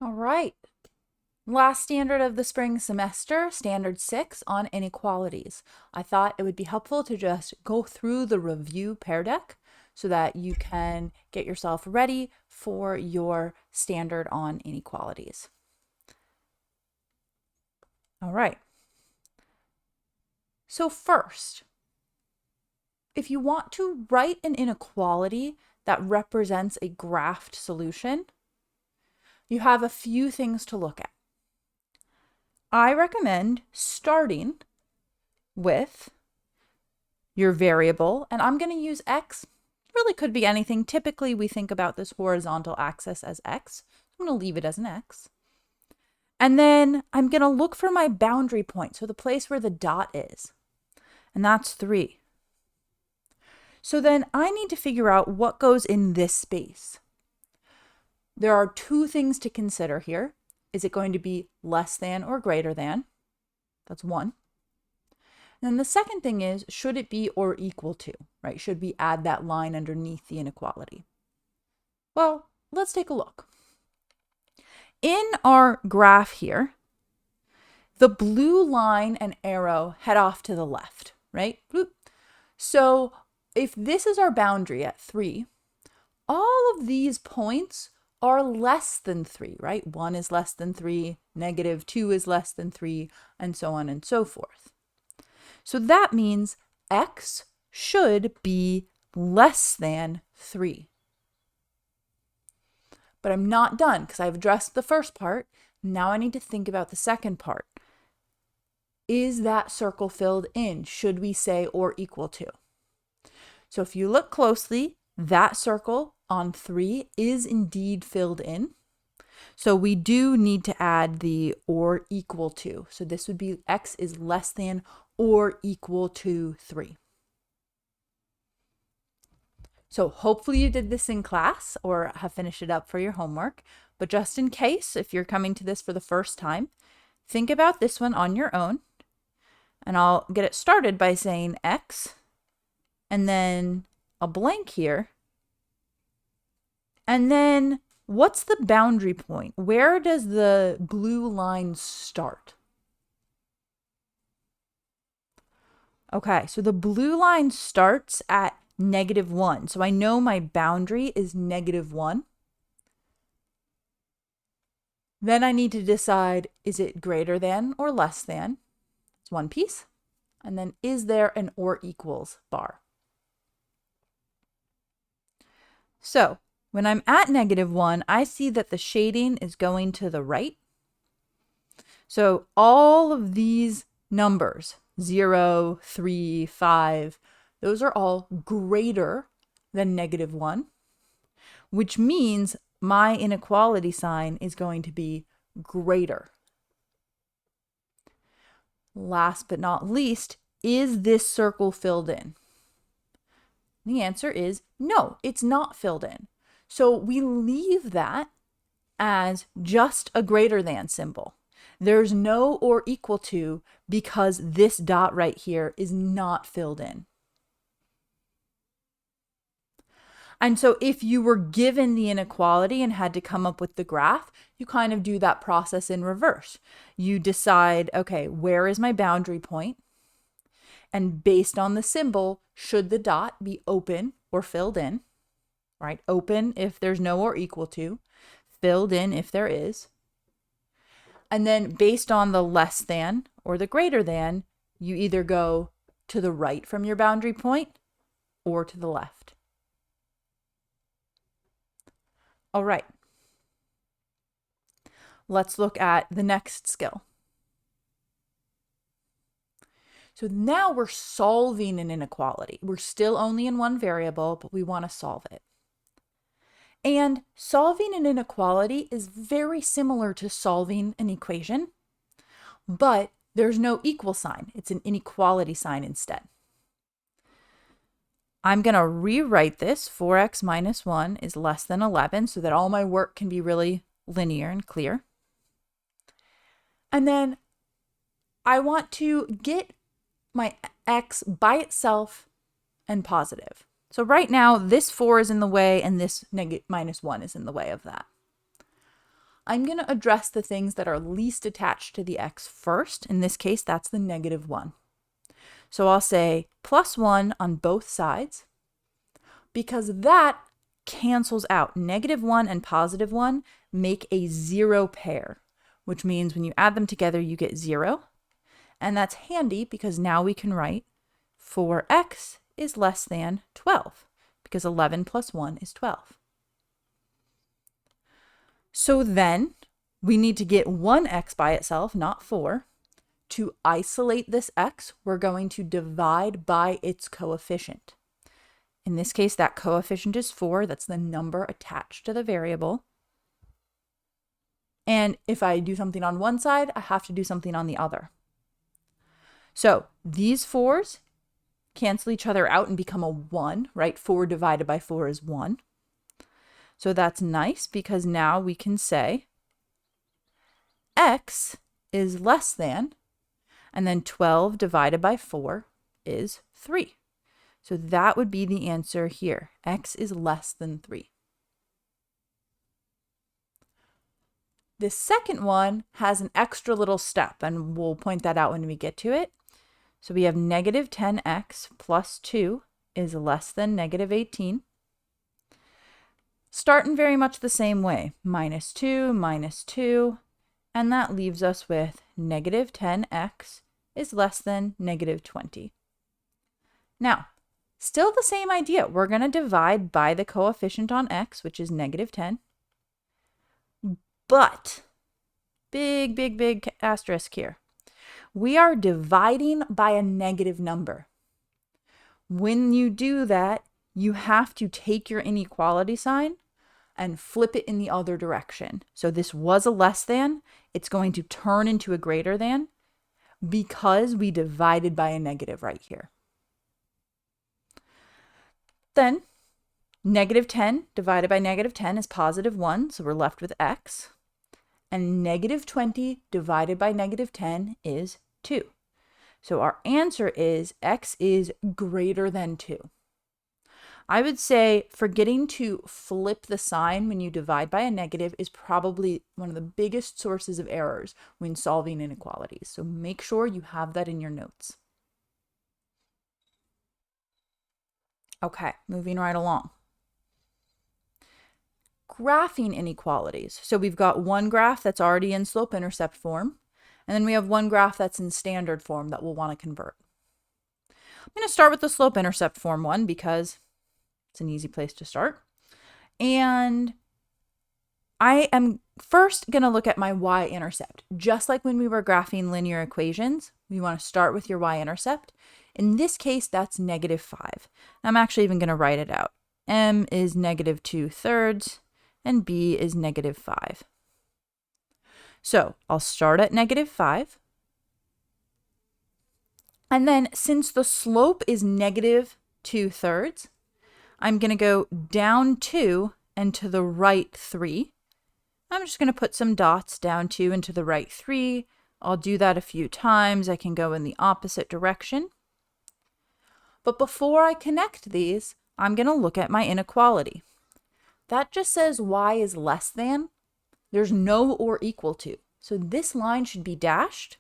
All right. Last standard of the spring semester, standard 6 on inequalities. I thought it would be helpful to just go through the review pair deck so that you can get yourself ready for your standard on inequalities. All right. So first, if you want to write an inequality that represents a graphed solution, you have a few things to look at. I recommend starting with your variable, and I'm going to use x. It really could be anything. Typically, we think about this horizontal axis as x. I'm going to leave it as an x. And then I'm going to look for my boundary point, so the place where the dot is, and that's 3. So then I need to figure out what goes in this space. There are two things to consider here. Is it going to be less than or greater than? That's one. And then the second thing is, should it be or equal to, right? Should we add that line underneath the inequality? Well, let's take a look. In our graph here, the blue line and arrow head off to the left, right? So if this is our boundary at 3, all of these points are less than 3, right? 1 is less than 3, -2 is less than 3, and so on and so forth. So that means x should be less than 3. But I'm not done because I've addressed the first part. Now I need to think about the second part. Is that circle filled in? Should we say or equal to? So if you look closely, that circle on 3 is indeed filled in. So we do need to add the or equal to. So this would be x is less than or equal to 3. So hopefully you did this in class or have finished it up for your homework. But just in case, if you're coming to this for the first time, think about this one on your own. And I'll get it started by saying x and then a blank here. And then what's the boundary point? Where does the blue line start? Okay, so the blue line starts at -1. So I know my boundary is -1. Then I need to decide, is it greater than or less than? It's one piece. And then is there an or equals bar? So when I'm at -1, I see that the shading is going to the right. So all of these numbers, 0, 3, 5, those are all greater than -1, which means my inequality sign is going to be greater. Last but not least, is this circle filled in? The answer is no, it's not filled in. So we leave that as just a greater than symbol. There's no or equal to because this dot right here is not filled in. And so if you were given the inequality and had to come up with the graph, you kind of do that process in reverse. You decide, okay, where is my boundary point? And based on the symbol, should the dot be open or filled in? Right? Open if there's no or equal to, filled in if there is. And then based on the less than or the greater than, you either go to the right from your boundary point or to the left. All right. Let's look at the next skill. So now we're solving an inequality. We're still only in one variable, but we want to solve it. And solving an inequality is very similar to solving an equation, but there's no equal sign. It's an inequality sign instead. I'm going to rewrite this. 4x minus 1 is less than 11 so that all my work can be really linear and clear. And then I want to get my x by itself and positive. So right now, this 4 is in the way and this -1 is in the way of that. I'm going to address the things that are least attached to the x first. In this case, that's the -1. So I'll say +1 on both sides, because that cancels out. -1 and +1 make a 0 pair, which means when you add them together, you get 0. And that's handy because now we can write 4x is less than 12, because 11 plus 1 is 12. So then we need to get one x by itself, not 4. To isolate this x, we're going to divide by its coefficient. In this case, that coefficient is 4. That's the number attached to the variable. And if I do something on one side, I have to do something on the other. So these 4's cancel each other out and become a 1, right? 4 divided by 4 is 1. So that's nice because now we can say x is less than, and then 12 divided by 4 is 3. So that would be the answer here. X is less than 3. The second one has an extra little step, and we'll point that out when we get to it. So we have -10x plus 2 is less than -18. Starting very much the same way, -2, -2, and that leaves us with -10x is less than -20. Now, still the same idea. We're going to divide by the coefficient on x, which is -10. But, big asterisk here. We are dividing by a negative number. When you do that, you have to take your inequality sign and flip it in the other direction. So this was a less than. It's going to turn into a greater than because we divided by a negative right here. Then -10 divided by -10 is +1, so we're left with x. And -20 divided by -10 is 2. So our answer is x is greater than 2. I would say forgetting to flip the sign when you divide by a negative is probably one of the biggest sources of errors when solving inequalities. So make sure you have that in your notes. Okay, moving right along. Graphing inequalities. So we've got one graph that's already in slope-intercept form, and then we have one graph that's in standard form that we'll want to convert. I'm going to start with the slope-intercept form one because it's an easy place to start. And I am first going to look at my y-intercept. Just like when we were graphing linear equations, we want to start with your y-intercept. In this case, that's -5. I'm actually even going to write it out. M is -2/3 and B is -5. So I'll start at -5. And then since the slope is -2/3, I'm going to go down 2 and to the right 3. I'm just going to put some dots down 2 and to the right 3. I'll do that a few times. I can go in the opposite direction. But before I connect these, I'm going to look at my inequality. That just says y is less than. There's no or equal to. So this line should be dashed.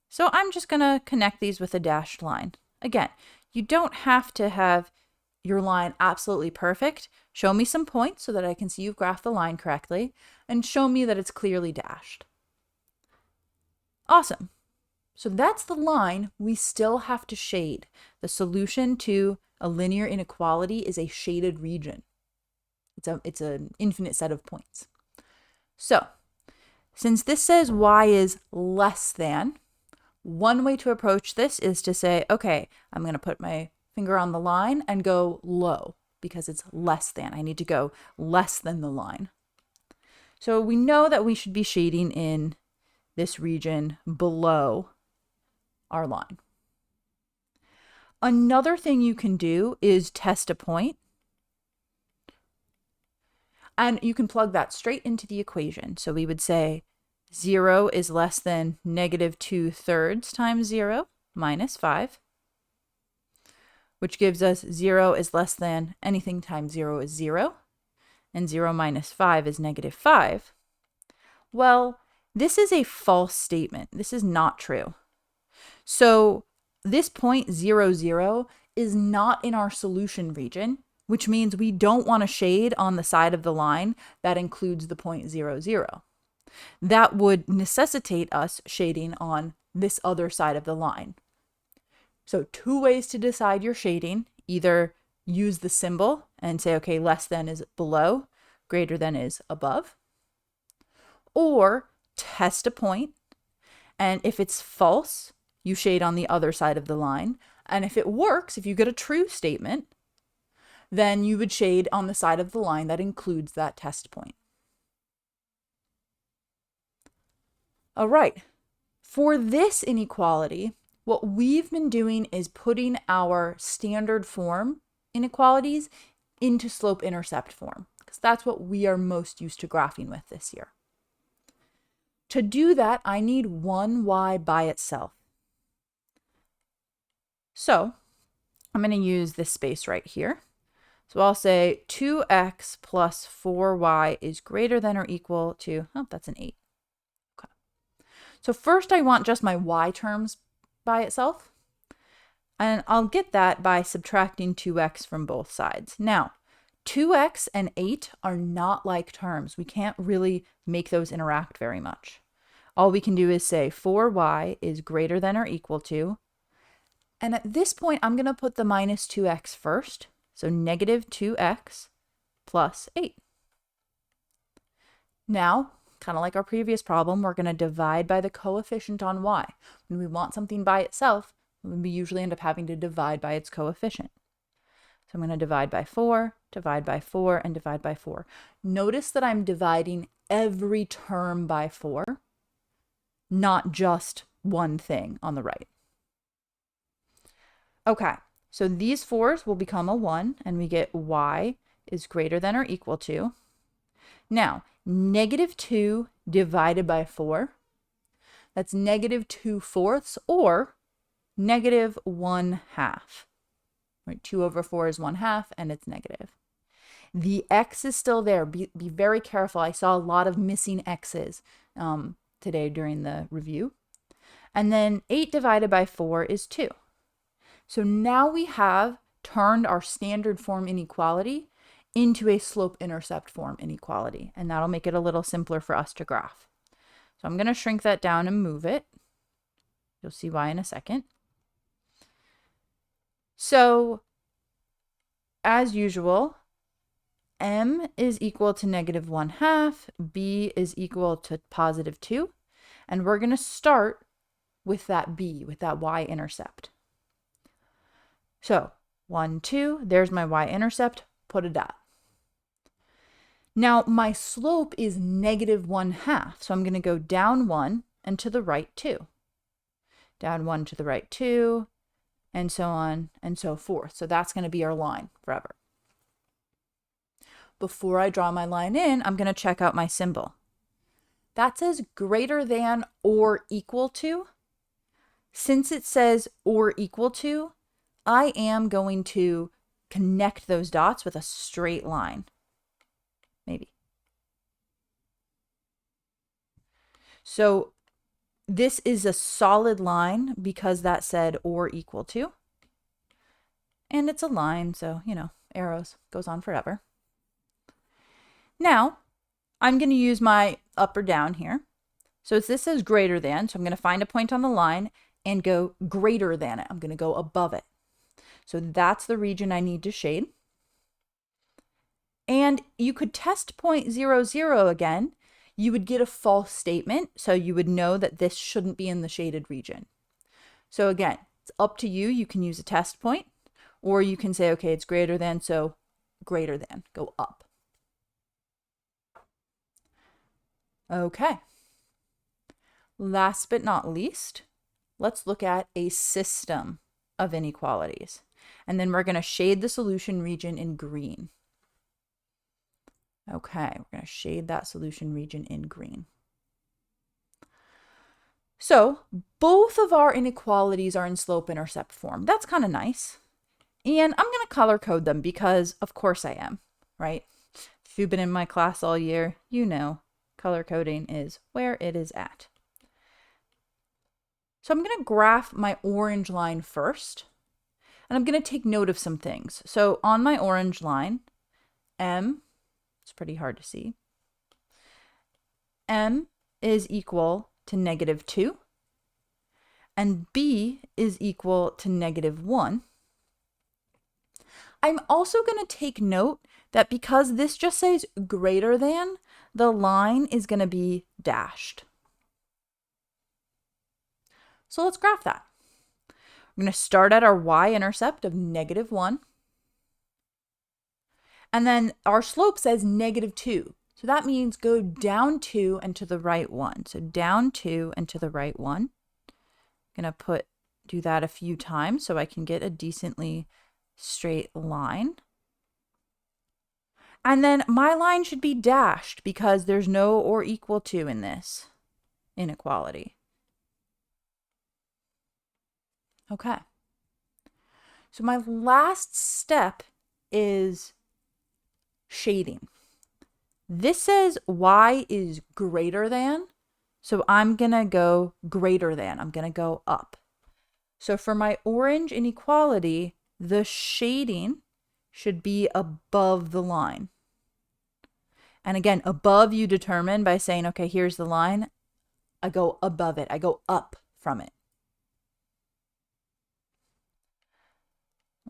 So I'm just going to connect these with a dashed line. Again, you don't have to have your line absolutely perfect. Show me some points so that I can see you've graphed the line correctly, and show me that it's clearly dashed. Awesome. So that's the line we still have to shade. The solution to a linear inequality is a shaded region. It's an infinite set of points. So since this says y is less than, one way to approach this is to say, okay, I'm going to put my finger on the line and go low because it's less than. I need to go less than the line. So we know that we should be shading in this region below our line. Another thing you can do is test a point. And you can plug that straight into the equation. So we would say 0 is less than -2/3 times 0 minus 5, which gives us 0 is less than anything times 0 is 0, and 0 minus 5 is -5. Well, this is a false statement. This is not true. So this point 0, 0 is not in our solution region, which means we don't want to shade on the side of the line that includes the point 0, 0. That would necessitate us shading on this other side of the line. So 2 ways to decide your shading. Either use the symbol and say, okay, less than is below, greater than is above. Or test a point, and if it's false, you shade on the other side of the line. And if it works, if you get a true statement, then you would shade on the side of the line that includes that test point. All right, for this inequality, what we've been doing is putting our standard form inequalities into slope-intercept form, because that's what we are most used to graphing with this year. To do that, I need one y by itself. So I'm going to use this space right here. So I'll say 2x plus 4y is greater than or equal to, oh, that's an 8. Okay. So first I want just my y terms by itself. And I'll get that by subtracting 2x from both sides. Now, 2x and 8 are not like terms. We can't really make those interact very much. All we can do is say 4y is greater than or equal to, and at this point, I'm going to put the minus 2x first. So negative 2x plus 8. Now, kind of like our previous problem, we're going to divide by the coefficient on y. When we want something by itself, we usually end up having to divide by its coefficient. So I'm going to divide by 4, divide by 4, and divide by 4. Notice that I'm dividing every term by 4, not just one thing on the right. Okay, so these 4s will become a 1, and we get y is greater than or equal to. Now, negative 2 divided by 4, that's negative 2/4, or negative 1/2. Right, 2 over 4 is 1/2, and it's negative. The x is still there. Be very careful. I saw a lot of missing x's today during the review. And then 8 divided by 4 is 2. So now we have turned our standard form inequality into a slope-intercept form inequality, and that'll make it a little simpler for us to graph. So I'm going to shrink that down and move it. You'll see why in a second. So, as usual, m is equal to negative 1/2, b is equal to positive 2, and we're going to start with that b, with that y-intercept. So 1, 2, there's my y-intercept, put a dot. Now my slope is negative 1/2, so I'm going to go down 1 and to the right 2. Down 1 to the right 2, and so on and so forth. So that's going to be our line forever. Before I draw my line in, I'm going to check out my symbol. That says greater than or equal to. Since it says or equal to, I am going to connect those dots with a straight line. Maybe. So this is a solid line because that said or equal to. And it's a line, so, you know, arrows, goes on forever. Now, I'm going to use my up or down here. So this says greater than, so I'm going to find a point on the line and go greater than it. I'm going to go above it. So that's the region I need to shade. And you could test point 0, 0 again. You would get a false statement, so you would know that this shouldn't be in the shaded region. So again, it's up to you. You can use a test point, or you can say, okay, it's greater than, so greater than, go up. Okay. Last but not least, let's look at a system of inequalities. And then we're going to shade the solution region in green. Okay, we're going to shade that solution region in green. So both of our inequalities are in slope-intercept form. That's kind of nice. And I'm going to color code them because of course I am, right? If you've been in my class all year, you know Color coding is where it is at. So I'm going to graph my orange line first, and I'm going to take note of some things. So on my orange line, M, it's pretty hard to see, M is equal to -2, and B is equal to -1. I'm also going to take note that because this just says greater than, the line is going to be dashed. So let's graph that. We're going to start at our y-intercept of -1. And then our slope says -2. So that means go down 2 and to the right 1. So down 2 and to the right 1. I'm going to do that a few times so I can get a decently straight line. And then my line should be dashed because there's no or equal to in this inequality. Okay. So my last step is shading. This says y is greater than, so I'm going to go greater than. I'm going to go up. So for my orange inequality, the shading should be above the line. And again, above you determine by saying, okay, here's the line. I go above it. I go up from it.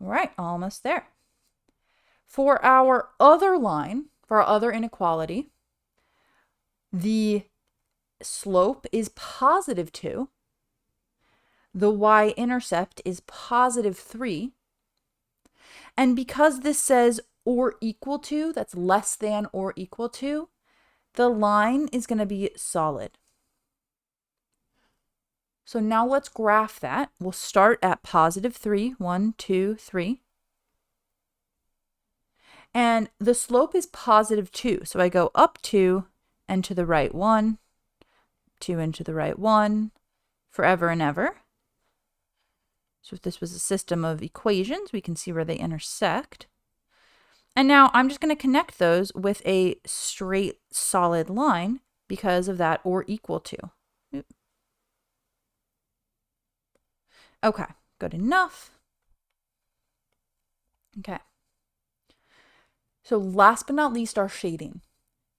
All right, almost there. For our other line, for our other inequality, the slope is +2. The y-intercept is +3. And because this says or equal to, that's less than or equal to, the line is going to be solid. So now let's graph that. We'll start at +3, 1, 2, 3. And the slope is +2. So I go up 2 and to the right 1, 2 and to the right 1, forever and ever. So if this was a system of equations, we can see where they intersect. And now I'm just going to connect those with a straight solid line because of that or equal to. Okay, good enough. Okay. So last but not least, our shading.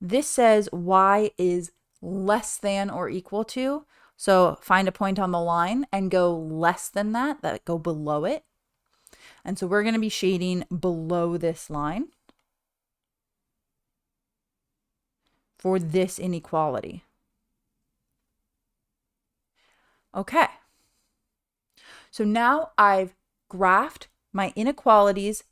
This says y is less than or equal to. So find a point on the line and go less than that, go below it. And so we're going to be shading below this line for this inequality. Okay. So now I've graphed my inequalities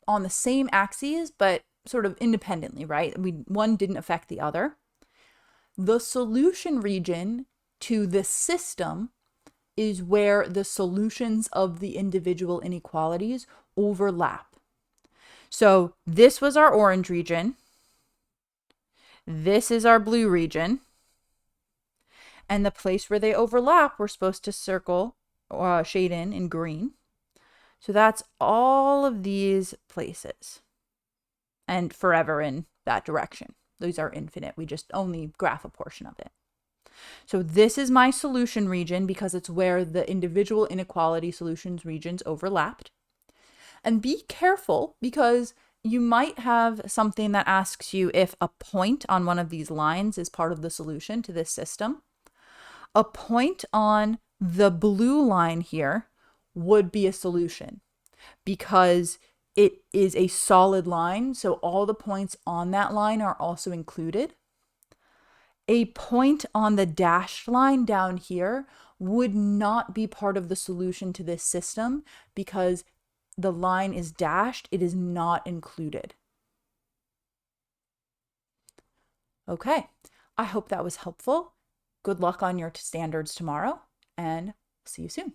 on the same axes, but sort of independently, right? One didn't affect the other. The solution region to this system is where the solutions of the individual inequalities overlap. So this was our orange region. This is our blue region. And the place where they overlap, we're supposed to circle or shade in green. So that's all of these places and forever in that direction. These are infinite. We just only graph a portion of it. So this is my solution region because it's where the individual inequality solutions regions overlapped. And be careful because you might have something that asks you if a point on one of these lines is part of the solution to this system. A point on the blue line here would be a solution because it is a solid line. So all the points on that line are also included. A point on the dashed line down here would not be part of the solution to this system because the line is dashed. It is not included. Okay, I hope that was helpful. Good luck on your standards tomorrow, and see you soon.